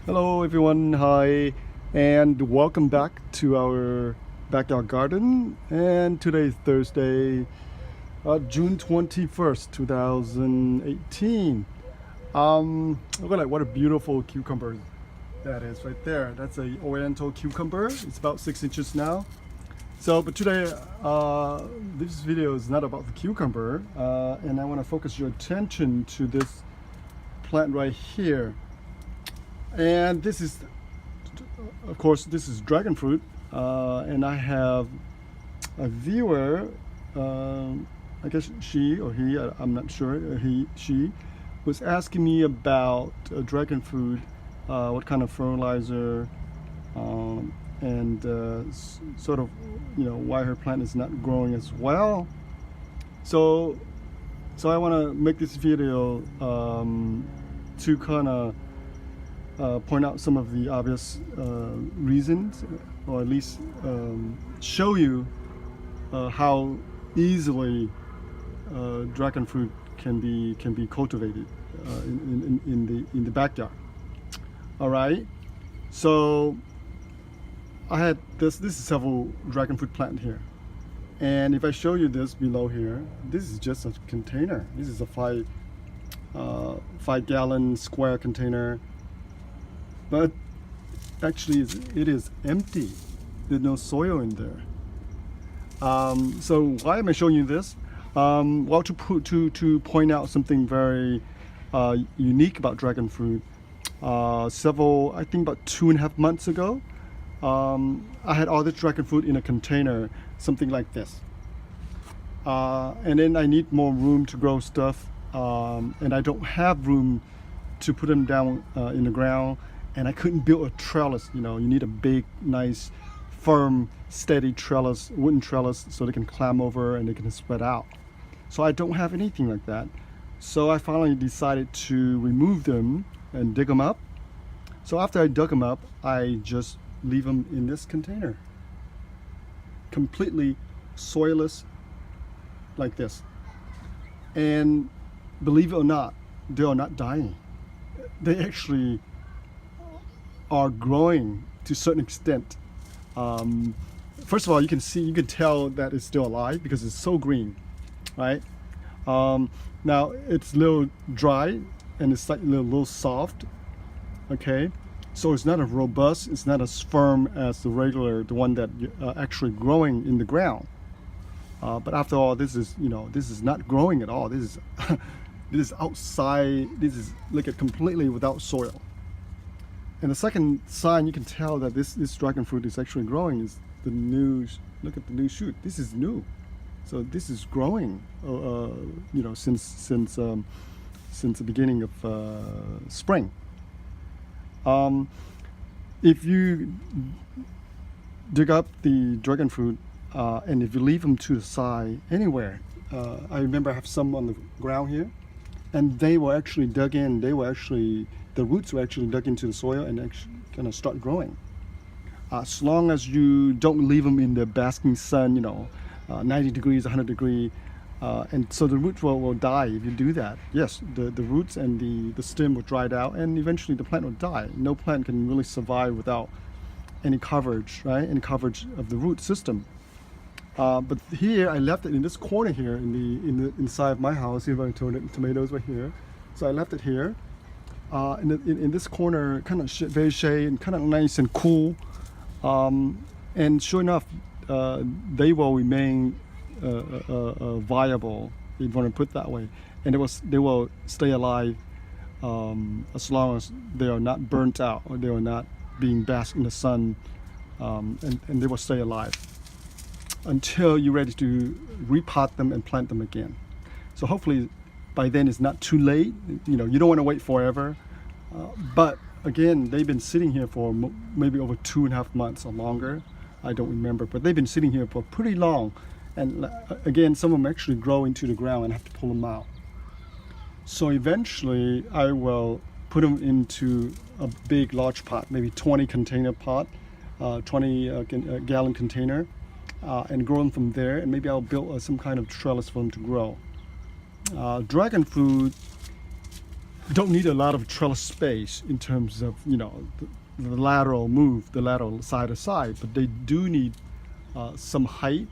Hello everyone, hi, and welcome back to our backyard garden. And today is Thursday, June 21st, 2018. Look at that, what a beautiful cucumber that is right there. That's a oriental cucumber. It's about 6 inches now. But today, this video is not about the cucumber, and I want to focus your attention to this plant right here. And this is, of course, this is dragon fruit, and I have a viewer, I guess she or he, I'm not sure, she was asking me about dragon fruit, what kind of fertilizer, and sort of, why her plant is not growing as well. So I want to make this video to kind of point out some of the obvious reasons, or at least show you how easily dragon fruit can be cultivated in the backyard. All right, so I had this is several dragon fruit plant here, and if I show you this below here, this is just a container. This is a 5-gallon square container. But actually, it is empty. There's no soil in there. So why am I showing you this? Well, to point out something very unique about dragon fruit. I think about 2.5 months ago, I had all this dragon fruit in a container, something like this. And then I need more room to grow stuff, and I don't have room to put them down in the ground. And I couldn't build a trellis. You need a big, nice, firm, steady trellis, wooden trellis, so they can climb over and they can spread out. So I don't have anything like that. So I finally decided to remove them and dig them up. So after I dug them up, I just leave them in this container, completely soilless, like this. And believe it or not, they are not dying. They actually are growing to a certain extent. First of all, you can tell that it's still alive because it's so green, right? Now it's a little dry and it's like a little soft, okay? So it's not as robust, it's not as firm as the one that actually growing in the ground. But after all, this is not growing at all. This is this is outside. This is completely without soil. And the second sign you can tell that this dragon fruit is actually growing is look at the new shoot. This is new. So this is growing, since the beginning of spring. If you dig up the dragon fruit, and if you leave them to the side anywhere, I remember I have some on the ground here, and they were actually dug in. The roots were actually dug into the soil and actually kind of start growing. As long as you don't leave them in the basking sun, 90 degrees, 100 degrees, and so the roots will die if you do that. Yes, the roots and the stem will dry out, and eventually the plant will die. No plant can really survive without any coverage, right? Any coverage of the root system. But here I left it in this corner here in the inside of my house. Here I told it tomatoes right here. So I left it here. In this corner, kind of very shady and kind of nice and cool, and sure enough, they will remain viable, if you want to put it that way, and they will stay alive as long as they are not burnt out or they are not being basked in the sun, and they will stay alive until you're ready to repot them and plant them again. So hopefully by then it's not too late. You don't want to wait forever. But again, they've been sitting here for maybe over 2.5 months or longer. I don't remember, but they've been sitting here for pretty long. And again, some of them actually grow into the ground and I have to pull them out. So eventually I will put them into a big, large pot, maybe 20 container pot, 20 gallon container, and grow them from there. And maybe I'll build some kind of trellis for them to grow. Dragon fruit you don't need a lot of trellis space in terms of, you know, the lateral move, the lateral side to side, but they do need some height,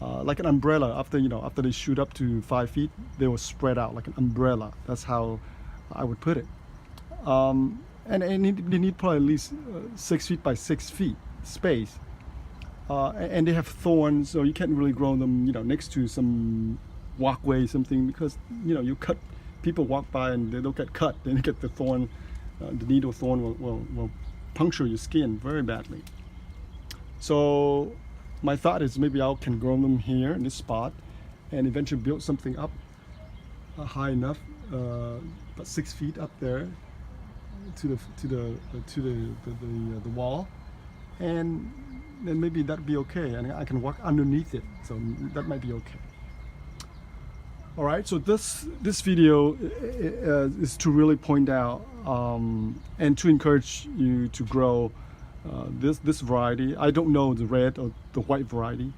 like an umbrella. After, you know, after they shoot up to 5 feet, they will spread out like an umbrella. That's how I would put it. And they need probably at least 6 feet by 6 feet space. And they have thorns, so you can't really grow them, you know, next to some walkway, something, because, you know, you cut, people walk by and they don't get cut, then you get the thorn, the needle thorn will puncture your skin very badly. So my thought is maybe I can grow them here in this spot and eventually build something up high enough, about 6 feet up there to the wall, and then maybe that'd be okay, and I can walk underneath it, so that might be okay. All right, so this video is to really point out and to encourage you to grow this variety. I don't know the red or the white variety,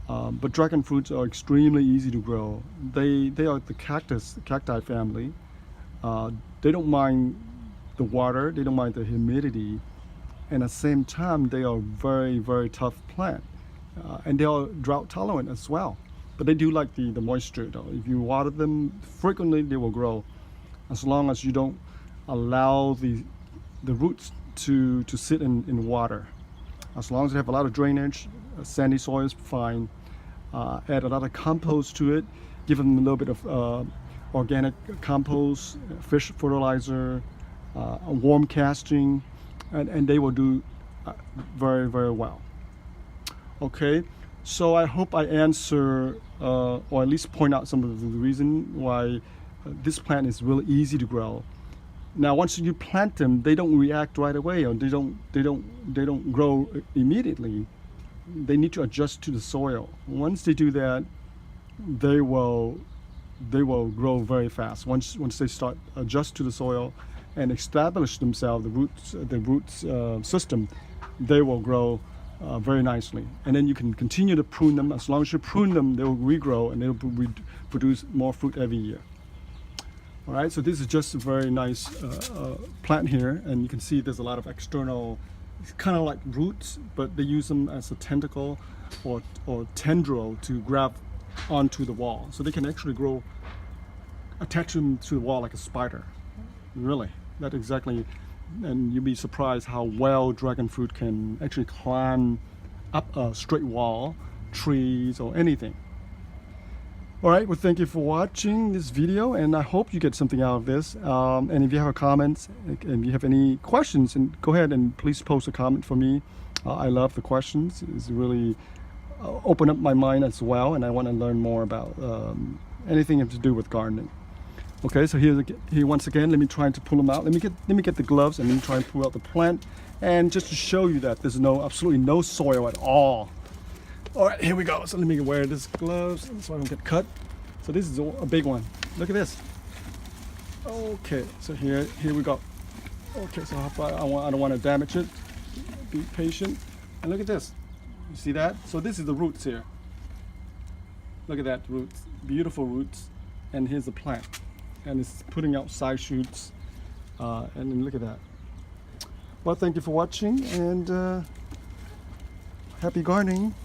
but dragon fruits are extremely easy to grow. They are the cacti family. They don't mind the water, they don't mind the humidity, and at the same time they are very, very tough plant, and they are drought tolerant as well. But they do like the moisture though. If you water them frequently, they will grow, as long as you don't allow the roots to sit in water. As long as they have a lot of drainage, sandy soil is fine. Add a lot of compost to it, give them a little bit of organic compost, fish fertilizer, a warm casting, and they will do very, very well. Okay, so I hope I answer or at least point out some of the reason why this plant is really easy to grow. Now, once you plant them, they don't react right away, or they don't grow immediately. They need to adjust to the soil. Once they do that, they will grow very fast. Once they start adjust to the soil and establish themselves, the roots system, they will grow very nicely. And then you can continue to prune them. As long as you prune them, they will regrow and they will produce more fruit every year. All right, so this is just a very nice plant here, and you can see there's a lot of external, it's kind of like roots, but they use them as a tentacle or tendril to grab onto the wall. So they can actually grow, attach them to the wall like a spider. Really, that exactly, and you'll be surprised how well dragon fruit can actually climb up a straight wall, trees, or anything. All right, well, thank you for watching this video, and I hope you get something out of this. And if you have a comment, and you have any questions, and go ahead and please post a comment for me. I love the questions. It's really opened up my mind as well, and I want to learn more about anything to do with gardening. Okay, so here once again, let me try to pull them out. Let me get the gloves and let me try and pull out the plant, and just to show you that there's absolutely no soil at all. All right, here we go. So let me wear this gloves so I don't get cut. So this is a big one. Look at this. Okay, so here we go. Okay, so I don't want to damage it. Be patient. And look at this. You see that? So this is the roots here. Look at that, roots. Beautiful roots. And here's the plant. And it's putting out side shoots. And then look at that. Well, thank you for watching, and happy gardening.